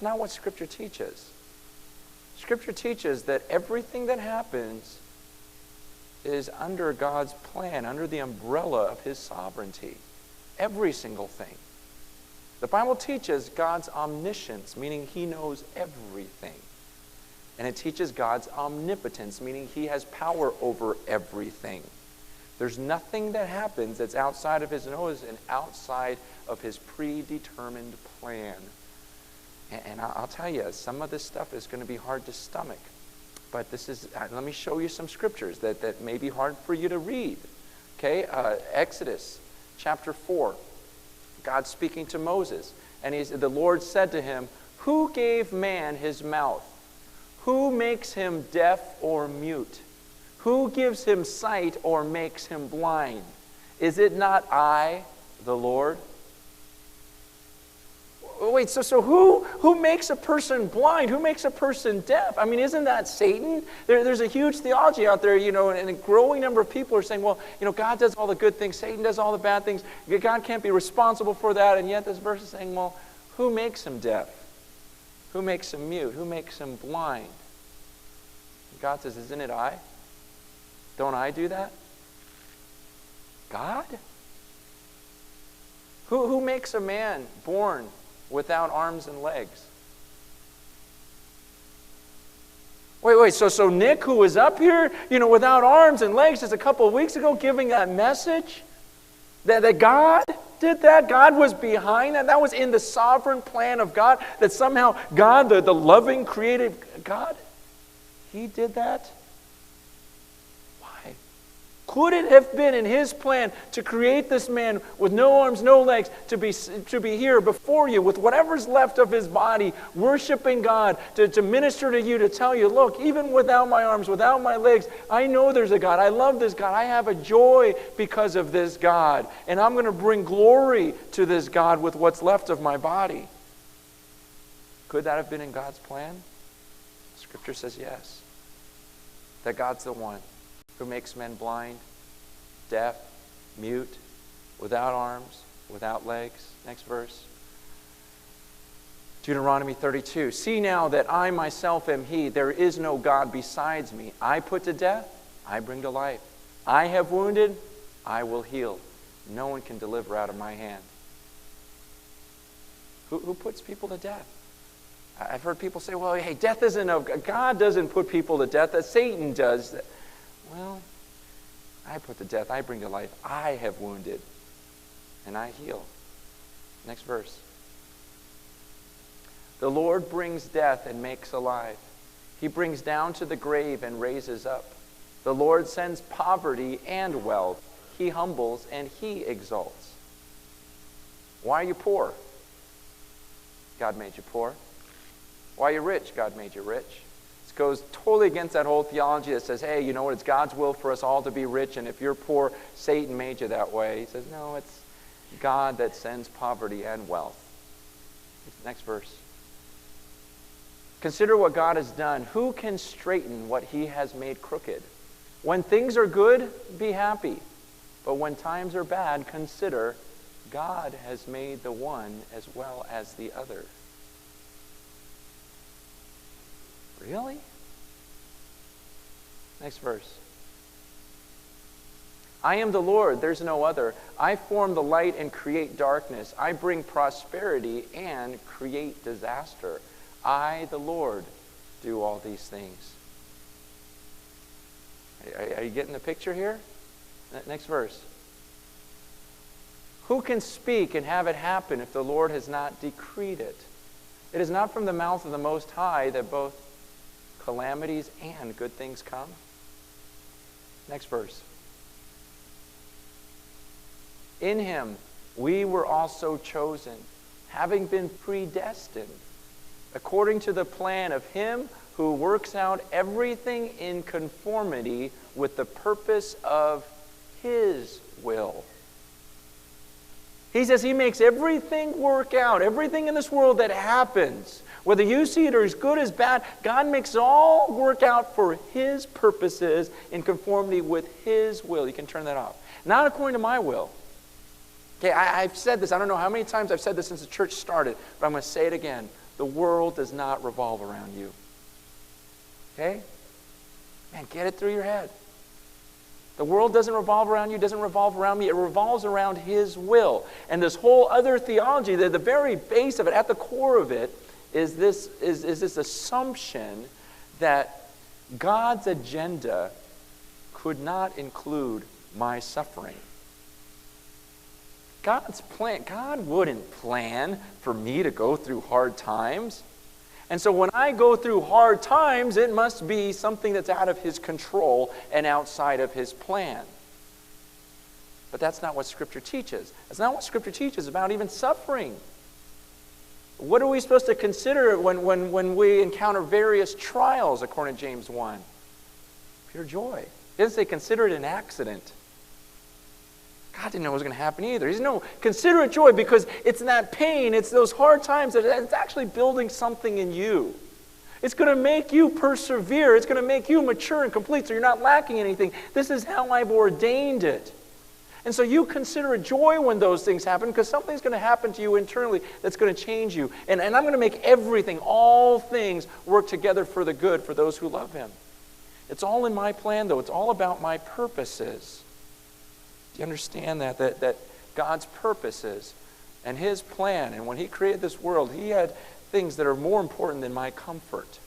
not what Scripture teaches. Scripture teaches that everything that happens is under God's plan, under the umbrella of His sovereignty. Every single thing. The Bible teaches God's omniscience, meaning He knows everything. And it teaches God's omnipotence, meaning He has power over everything. There's nothing that happens that's outside of His nose and outside of His predetermined plan. And I'll tell you, some of this stuff is going to be hard to stomach. But let me show you some scriptures that may be hard for you to read. Okay, Exodus chapter 4. God speaking to Moses. And the Lord said to him, "Who gave man his mouth? Who makes him deaf or mute? Who gives him sight or makes him blind? Is it not I, the Lord?" Wait, so who makes a person blind? Who makes a person deaf? I mean, isn't that Satan? There's a huge theology out there, and a growing number of people are saying, well, God does all the good things, Satan does all the bad things. God can't be responsible for that. And yet this verse is saying, well, who makes him deaf? Who makes him mute? Who makes him blind? And God says, isn't it I? Don't I do that? God? Who makes a man born without arms and legs? Wait, so Nick, who was up here, without arms and legs just a couple of weeks ago giving that message, that God did that? God was behind that? That was in the sovereign plan of God? That somehow God, the loving, creative God, He did that? Could it have been in His plan to create this man with no arms, no legs, to be here before you with whatever's left of his body, worshiping God, to minister to you, to tell you, look, even without my arms, without my legs, I know there's a God. I love this God. I have a joy because of this God. And I'm going to bring glory to this God with what's left of my body. Could that have been in God's plan? Scripture says yes. That God's the one who makes men blind, deaf, mute, without arms, without legs. Next verse. Deuteronomy 32. See now that I myself am He. There is no God besides me. I put to death, I bring to life. I have wounded, I will heal. No one can deliver out of my hand. Who puts people to death? I've heard people say, well, hey, death isn't God doesn't put people to death, that Satan does. Well, I put to death, I bring to life. I have wounded, and I heal. Next verse. The Lord brings death and makes alive. He brings down to the grave and raises up. The Lord sends poverty and wealth. He humbles and He exalts. Why are you poor? God made you poor. Why are you rich? God made you rich. Goes totally against that whole theology that says, hey, you know what, it's God's will for us all to be rich, and if you're poor, Satan made you that way. He says, no, it's God that sends poverty and wealth. Next verse. Consider what God has done. Who can straighten what He has made crooked? When things are good, be happy. But when times are bad, consider God has made the one as well as the other. Really? Next verse. I am the Lord, there's no other. I form the light and create darkness. I bring prosperity and create disaster. I, the Lord, do all these things. Are you getting the picture here? Next verse. Who can speak and have it happen if the Lord has not decreed it? It is not from the mouth of the Most High that both calamities and good things come. Next verse. In Him we were also chosen, having been predestined, according to the plan of Him who works out everything in conformity with the purpose of His will. He says He makes everything work out, everything in this world that happens. Whether you see it or as good as bad, God makes it all work out for His purposes in conformity with His will. You can turn that off. Not according to my will. Okay, I've said this. I don't know how many times I've said this since the church started, but I'm going to say it again. the world does not revolve around you. Okay? Man, get it through your head. The world doesn't revolve around you, doesn't revolve around me. It revolves around His will. And this whole other theology, the very base of it, at the core of it, is this assumption that God's agenda could not include my suffering. God's plan, God wouldn't plan for me to go through hard times. And so when I go through hard times, it must be something that's out of His control and outside of His plan. But that's not what Scripture teaches. That's not what Scripture teaches about even suffering. What are we supposed to consider when we encounter various trials, according to James 1? Pure joy. He doesn't say consider it an accident. God didn't know it was going to happen either. He said, no, consider it joy because it's that pain, it's those hard times that it's actually building something in you. It's going to make you persevere. It's going to make you mature and complete so you're not lacking anything. This is how I've ordained it. And so you consider it joy when those things happen because something's going to happen to you internally that's going to change you. And I'm going to make everything, all things, work together for the good for those who love Him. It's all in my plan, though. It's all about my purposes. Do you understand that? That God's purposes and His plan, and when He created this world, He had things that are more important than my comfort.